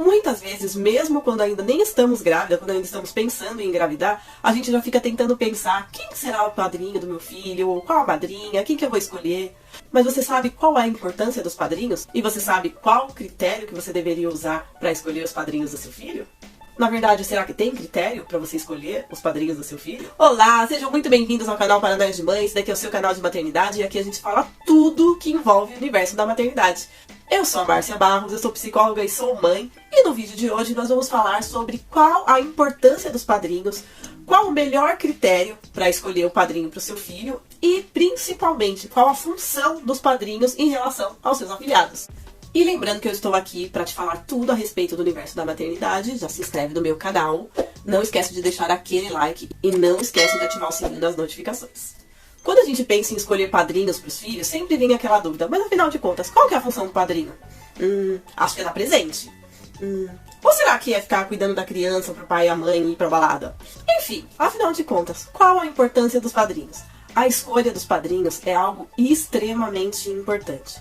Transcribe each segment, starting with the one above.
Muitas vezes, mesmo quando ainda nem estamos grávidas, quando ainda estamos pensando em engravidar, a gente já fica tentando pensar quem será o padrinho do meu filho, qual a madrinha, quem que eu vou escolher. Mas você sabe qual é a importância dos padrinhos? E você sabe qual o critério que você deveria usar para escolher os padrinhos do seu filho? Na verdade, será que tem critério para você escolher os padrinhos do seu filho? Olá, sejam muito bem-vindos ao canal Paranoias de Mãe. Esse daqui é o seu canal de maternidade e aqui a gente fala tudo que envolve o universo da maternidade. Eu sou a Márcia Barros, eu sou psicóloga e sou mãe. E no vídeo de hoje nós vamos falar sobre qual a importância dos padrinhos, qual o melhor critério para escolher o padrinho para o seu filho e, principalmente, qual a função dos padrinhos em relação aos seus afilhados. E lembrando que eu estou aqui para te falar tudo a respeito do universo da maternidade. Já se inscreve no meu canal, não esquece de deixar aquele like e não esquece de ativar o sininho das notificações. Quando a gente pensa em escolher padrinhos para os filhos, sempre vem aquela dúvida, mas afinal de contas, qual que é a função do padrinho? Acho que é dar presente. Ou será que é ficar cuidando da criança para o pai e a mãe ir para balada? Enfim, afinal de contas, qual a importância dos padrinhos? A escolha dos padrinhos é algo extremamente importante.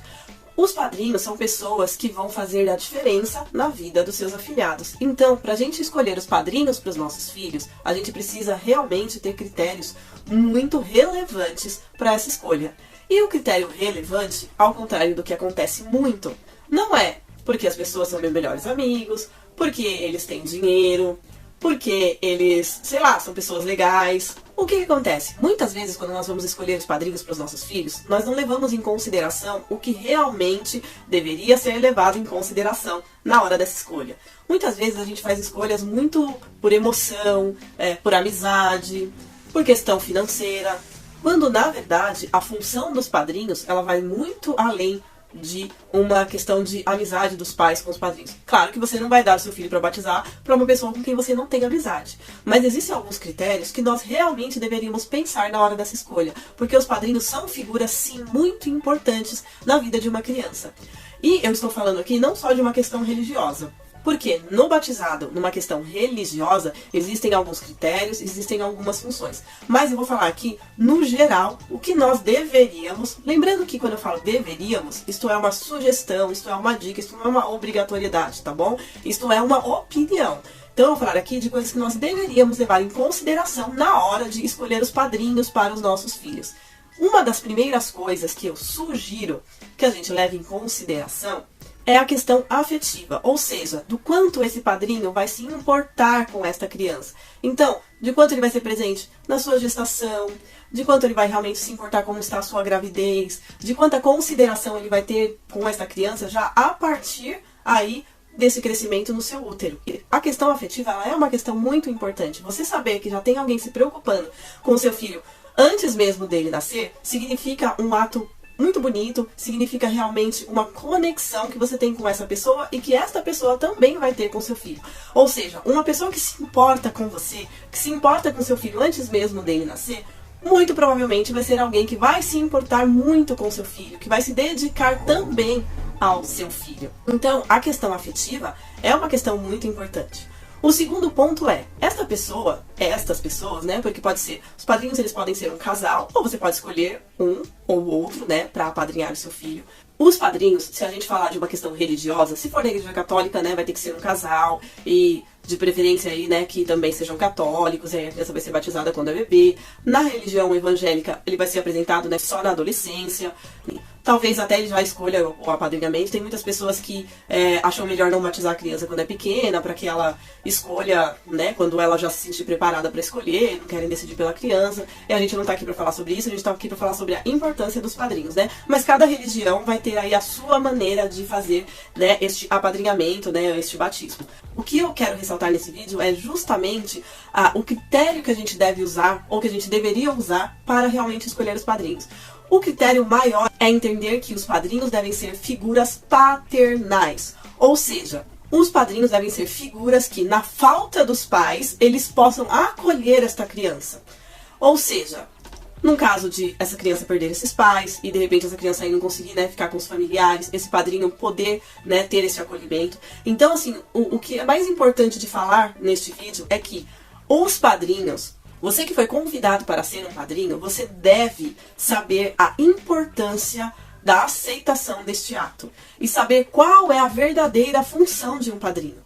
Os padrinhos são pessoas que vão fazer a diferença na vida dos seus afilhados. Então, para a gente escolher os padrinhos para os nossos filhos, a gente precisa realmente ter critérios muito relevantes para essa escolha. E o critério relevante, ao contrário do que acontece muito, não é porque as pessoas são meus melhores amigos, porque eles têm dinheiro, porque eles, sei lá, são pessoas legais. O que acontece? Muitas vezes, quando nós vamos escolher os padrinhos para os nossos filhos, nós não levamos em consideração o que realmente deveria ser levado em consideração na hora dessa escolha. Muitas vezes a gente faz escolhas muito por emoção, por amizade, por questão financeira, quando na verdade a função dos padrinhos ela vai muito além de uma questão de amizade dos pais com os padrinhos. Claro que você não vai dar o seu filho para batizar para uma pessoa com quem você não tem amizade. Mas existem alguns critérios que nós realmente deveríamos pensar na hora dessa escolha. Porque os padrinhos são figuras, sim, muito importantes na vida de uma criança. E eu estou falando aqui não só de uma questão religiosa. Porque no batizado, numa questão religiosa, existem alguns critérios, existem algumas funções. Mas eu vou falar aqui, no geral, o que nós deveríamos... Lembrando que quando eu falo deveríamos, isto é uma sugestão, isto é uma dica, isto não é uma obrigatoriedade, tá bom? Isto é uma opinião. Então eu vou falar aqui de coisas que nós deveríamos levar em consideração na hora de escolher os padrinhos para os nossos filhos. Uma das primeiras coisas que eu sugiro que a gente leve em consideração é a questão afetiva, ou seja, do quanto esse padrinho vai se importar com esta criança. Então, de quanto ele vai ser presente na sua gestação, de quanto ele vai realmente se importar como está a sua gravidez, de quanta consideração ele vai ter com esta criança já a partir aí desse crescimento no seu útero. A questão afetiva ela é uma questão muito importante. Você saber que já tem alguém se preocupando com o seu filho antes mesmo dele nascer, significa um ato muito bonito, significa realmente uma conexão que você tem com essa pessoa e que esta pessoa também vai ter com seu filho. Ou seja, uma pessoa que se importa com você, que se importa com seu filho antes mesmo dele nascer, muito provavelmente vai ser alguém que vai se importar muito com seu filho, que vai se dedicar também ao seu filho. Então, a questão afetiva é uma questão muito importante. O segundo ponto é, estas pessoas, né, porque pode ser, os padrinhos eles podem ser um casal, ou você pode escolher um ou outro, né, para apadrinhar o seu filho. Os padrinhos, se a gente falar de uma questão religiosa, se for da igreja católica, né, vai ter que ser um casal, e de preferência aí, né, que também sejam católicos, aí a criança vai ser batizada quando é bebê. Na religião evangélica, ele vai ser apresentado, né, só na adolescência. Talvez até ele já escolha o apadrinhamento. Tem muitas pessoas que acham melhor não batizar a criança quando é pequena, para que ela escolha, né, quando ela já se sentir preparada para escolher, não querem decidir pela criança. E a gente não tá aqui para falar sobre isso, a gente tá aqui para falar sobre a importância dos padrinhos, né? Mas cada religião vai ter aí a sua maneira de fazer, né, este apadrinhamento, né, este batismo. O que eu quero ressaltar nesse vídeo é justamente o critério que a gente deve usar, ou que a gente deveria usar, para realmente escolher os padrinhos. O critério maior é entender que os padrinhos devem ser figuras paternais. Ou seja, os padrinhos devem ser figuras que, na falta dos pais, eles possam acolher esta criança. Ou seja, num caso de essa criança perder esses pais e de repente essa criança aí não conseguir, né, ficar com os familiares, esse padrinho poder, né, ter esse acolhimento. Então, assim, o que é mais importante de falar neste vídeo é que os padrinhos, você que foi convidado para ser um padrinho, você deve saber a importância da aceitação deste ato e saber qual é a verdadeira função de um padrinho.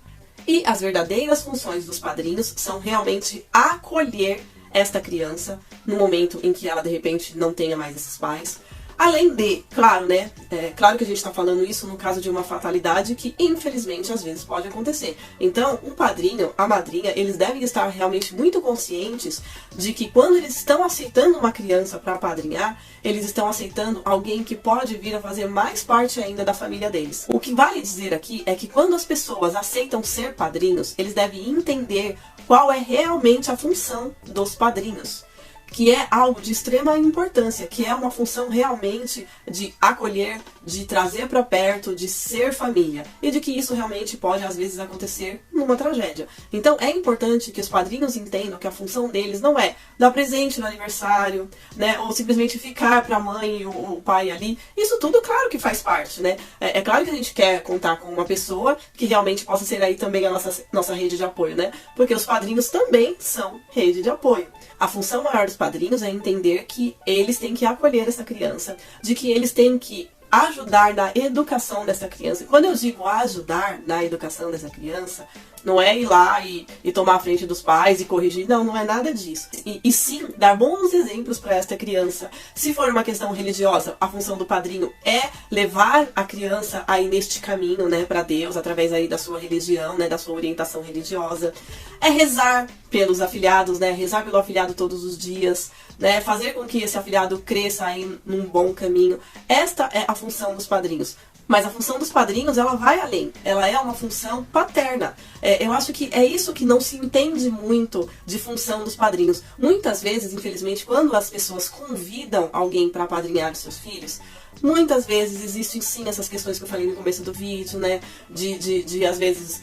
E as verdadeiras funções dos padrinhos são realmente acolher esta criança no momento em que ela de repente não tenha mais esses pais. Além de, claro, né? Claro que a gente está falando isso no caso de uma fatalidade que, infelizmente, às vezes pode acontecer. Então, o padrinho, a madrinha, eles devem estar realmente muito conscientes de que quando eles estão aceitando uma criança para apadrinhar, eles estão aceitando alguém que pode vir a fazer mais parte ainda da família deles. O que vale dizer aqui é que quando as pessoas aceitam ser padrinhos, eles devem entender qual é realmente a função dos padrinhos, que é algo de extrema importância, que é uma função realmente de acolher, de trazer para perto, de ser família, e de que isso realmente pode às vezes acontecer numa tragédia. Então é importante que os padrinhos entendam que a função deles não é dar presente no aniversário, né, ou simplesmente ficar para a mãe e o pai ali. Isso tudo, claro que faz parte, né? É claro que a gente quer contar com uma pessoa que realmente possa ser aí também a nossa rede de apoio, né? Porque os padrinhos também são rede de apoio. A função maior dos padrinhos é entender que eles têm que acolher essa criança, de que eles têm que ajudar na educação dessa criança. E quando eu digo ajudar na educação dessa criança, não é ir lá e tomar a frente dos pais e corrigir, não é nada disso. E sim, dar bons exemplos para esta criança. Se for uma questão religiosa, a função do padrinho é levar a criança aí neste caminho, né, para Deus, através aí da sua religião, né, da sua orientação religiosa. É rezar pelos afilhados, né, rezar pelo afilhado todos os dias, né, fazer com que esse afilhado cresça aí num bom caminho. Esta é a função dos padrinhos. Mas a função dos padrinhos, ela vai além. Ela é uma função paterna. Eu acho que é isso que não se entende muito de função dos padrinhos. Muitas vezes, infelizmente, quando as pessoas convidam alguém para apadrinhar os seus filhos, muitas vezes existem sim essas questões que eu falei no começo do vídeo, né? De às vezes,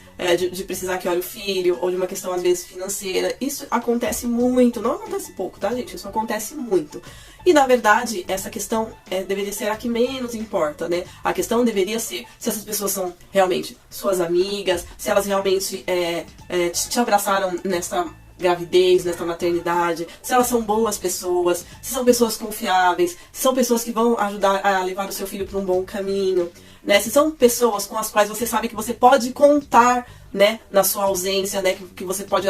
de precisar que olhe o filho, ou de uma questão às vezes financeira. Isso acontece muito, não acontece pouco, tá, gente? Isso acontece muito. E na verdade, essa questão deveria ser a que menos importa, né? A questão deveria ser se essas pessoas são realmente suas amigas, se elas realmente te abraçaram nessa gravidez, nessa maternidade, se elas são boas pessoas, se são pessoas confiáveis, se são pessoas que vão ajudar a levar o seu filho para um bom caminho, né? Se são pessoas com as quais você sabe que você pode contar, né, na sua ausência, né, que você pode,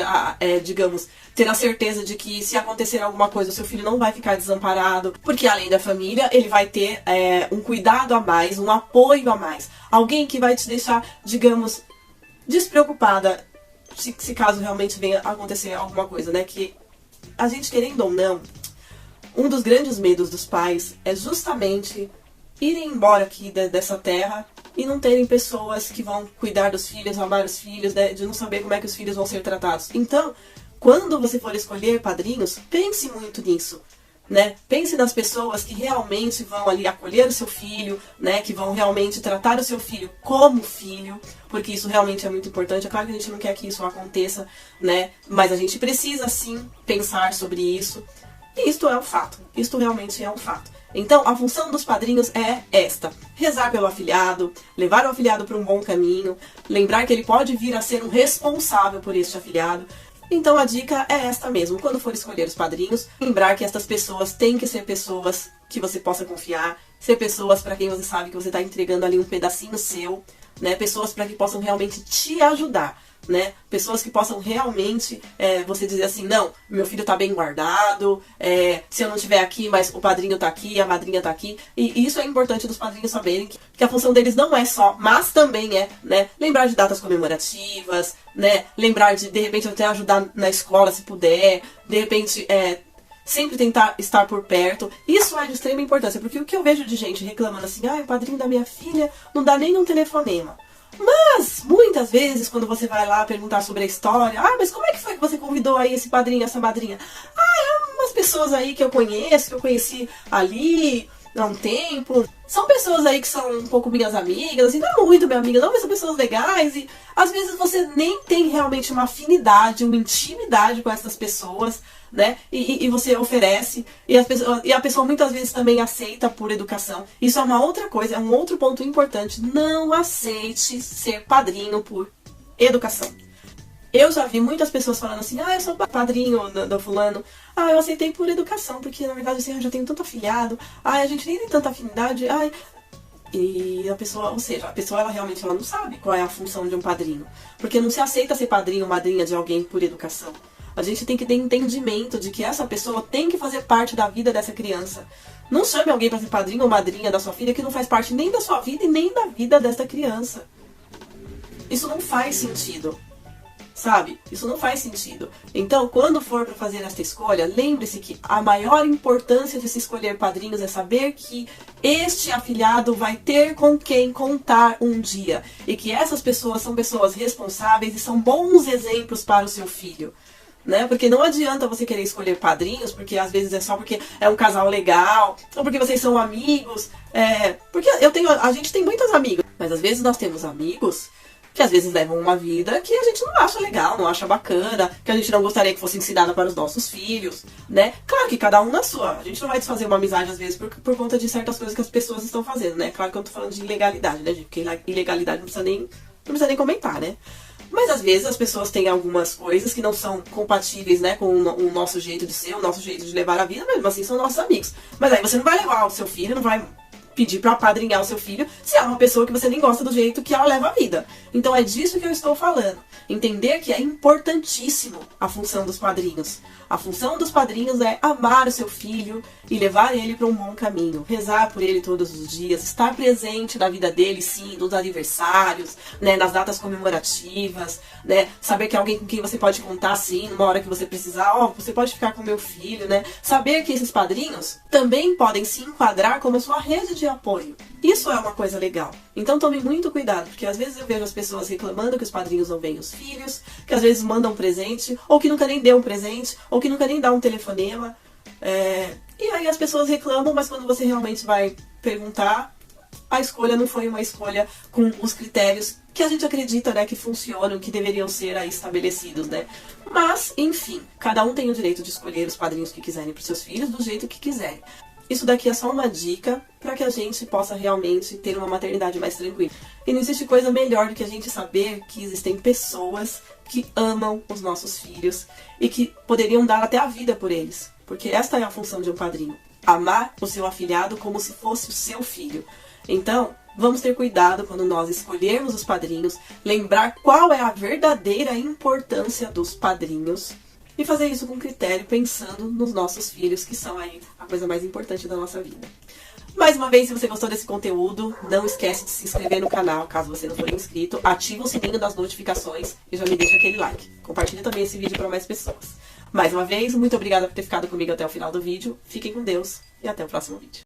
digamos, ter a certeza de que se acontecer alguma coisa, o seu filho não vai ficar desamparado, porque além da família, ele vai ter um cuidado a mais, um apoio a mais, alguém que vai te deixar, digamos, despreocupada, se caso realmente venha acontecer alguma coisa, né, que a gente, querendo ou não, um dos grandes medos dos pais é justamente irem embora aqui dessa terra e não terem pessoas que vão cuidar dos filhos, amar os filhos, né, de não saber como é que os filhos vão ser tratados. Então, quando você for escolher padrinhos, pense muito nisso, né? Pense nas pessoas que realmente vão ali acolher o seu filho, né, que vão realmente tratar o seu filho como filho, porque isso realmente é muito importante. É claro que a gente não quer que isso aconteça, né, mas a gente precisa sim pensar sobre isso. E isto é um fato, isto realmente é um fato. Então, a função dos padrinhos é esta: rezar pelo afilhado, levar o afilhado para um bom caminho, lembrar que ele pode vir a ser um responsável por este afilhado. Então, a dica é esta mesmo: quando for escolher os padrinhos, lembrar que estas pessoas têm que ser pessoas que você possa confiar, ser pessoas para quem você sabe que você está entregando ali um pedacinho seu, né? Pessoas para que possam realmente te ajudar, né? Pessoas que possam realmente você dizer assim: não, meu filho tá bem guardado, se eu não estiver aqui, mas o padrinho tá aqui, a madrinha tá aqui. E isso é importante dos padrinhos saberem, que a função deles não é só, mas também é, né, lembrar de datas comemorativas, né, lembrar de repente até ajudar na escola se puder, de repente sempre tentar estar por perto. Isso é de extrema importância, porque o que eu vejo de gente reclamando assim: o padrinho da minha filha não dá nem um telefonema. Mas, muitas vezes, quando você vai lá perguntar sobre a história: mas como é que foi que você convidou aí esse padrinho, essa madrinha? Umas pessoas aí que eu conheço, que eu conheci ali há um tempo. São pessoas aí que são um pouco minhas amigas, assim, não muito minha amiga, não, mas são pessoas legais. E às vezes você nem tem realmente uma afinidade, uma intimidade com essas pessoas, né? E você oferece, e a pessoa muitas vezes também aceita por educação. Isso é uma outra coisa, é um outro ponto importante: não aceite ser padrinho por educação. Eu já vi muitas pessoas falando assim: eu sou padrinho do fulano, eu aceitei por educação, porque na verdade assim, eu já tenho tanto afilhado, a gente nem tem tanta afinidade, E a pessoa, ou seja, a pessoa ela realmente ela não sabe qual é a função de um padrinho. Porque não se aceita ser padrinho ou madrinha de alguém por educação. A gente tem que ter entendimento de que essa pessoa tem que fazer parte da vida dessa criança. Não chame alguém para ser padrinho ou madrinha da sua filha que não faz parte nem da sua vida e nem da vida dessa criança. Isso não faz sentido. Sabe? Isso não faz sentido. Então, quando for para fazer essa escolha, lembre-se que a maior importância de se escolher padrinhos é saber que este afilhado vai ter com quem contar um dia. E que essas pessoas são pessoas responsáveis e são bons exemplos para o seu filho. Né? Porque não adianta você querer escolher padrinhos, porque às vezes é só porque é um casal legal, ou porque vocês são amigos. Porque a gente tem muitos amigos, mas às vezes nós temos amigos que às vezes levam uma vida que a gente não acha legal, não acha bacana, que a gente não gostaria que fosse ensinada para os nossos filhos, né? Claro que cada um na sua. A gente não vai desfazer uma amizade às vezes por conta de certas coisas que as pessoas estão fazendo, né? Claro que eu não tô falando de ilegalidade, né, gente? Porque ilegalidade não precisa nem comentar, né? Mas às vezes as pessoas têm algumas coisas que não são compatíveis, né, com o nosso jeito de ser, o nosso jeito de levar a vida, mesmo assim são nossos amigos. Mas aí você não vai levar o seu filho, não vai pedir pra apadrinhar o seu filho se é uma pessoa que você nem gosta do jeito que ela leva a vida. Então é disso que eu estou falando. Entender que é importantíssimo a função dos padrinhos. A função dos padrinhos é amar o seu filho e levar ele para um bom caminho. Rezar por ele todos os dias, estar presente na vida dele, sim, nos aniversários, né, nas datas comemorativas, né, saber que é alguém com quem você pode contar, sim, numa hora que você precisar, você pode ficar com meu filho, né. Saber que esses padrinhos também podem se enquadrar como a sua rede de apoio. Isso é uma coisa legal. Então tome muito cuidado, porque às vezes eu vejo as pessoas reclamando que os padrinhos não veem os filhos, que às vezes mandam um presente, ou que nunca nem deu um presente, ou que nunca nem dá um telefonema. E aí as pessoas reclamam, mas quando você realmente vai perguntar, a escolha não foi uma escolha com os critérios que a gente acredita, né, que funcionam, que deveriam ser aí estabelecidos, né. Mas, enfim, cada um tem o direito de escolher os padrinhos que quiserem para os seus filhos do jeito que quiserem. Isso daqui é só uma dica para que a gente possa realmente ter uma maternidade mais tranquila. E não existe coisa melhor do que a gente saber que existem pessoas que amam os nossos filhos e que poderiam dar até a vida por eles. Porque esta é a função de um padrinho. Amar o seu afilhado como se fosse o seu filho. Então, vamos ter cuidado quando nós escolhermos os padrinhos, lembrar qual é a verdadeira importância dos padrinhos. E fazer isso com critério, pensando nos nossos filhos, que são aí a coisa mais importante da nossa vida. Mais uma vez, se você gostou desse conteúdo, não esquece de se inscrever no canal, caso você não for inscrito. Ativa o sininho das notificações e já me deixa aquele like. Compartilhe também esse vídeo para mais pessoas. Mais uma vez, muito obrigada por ter ficado comigo até o final do vídeo. Fiquem com Deus e até o próximo vídeo.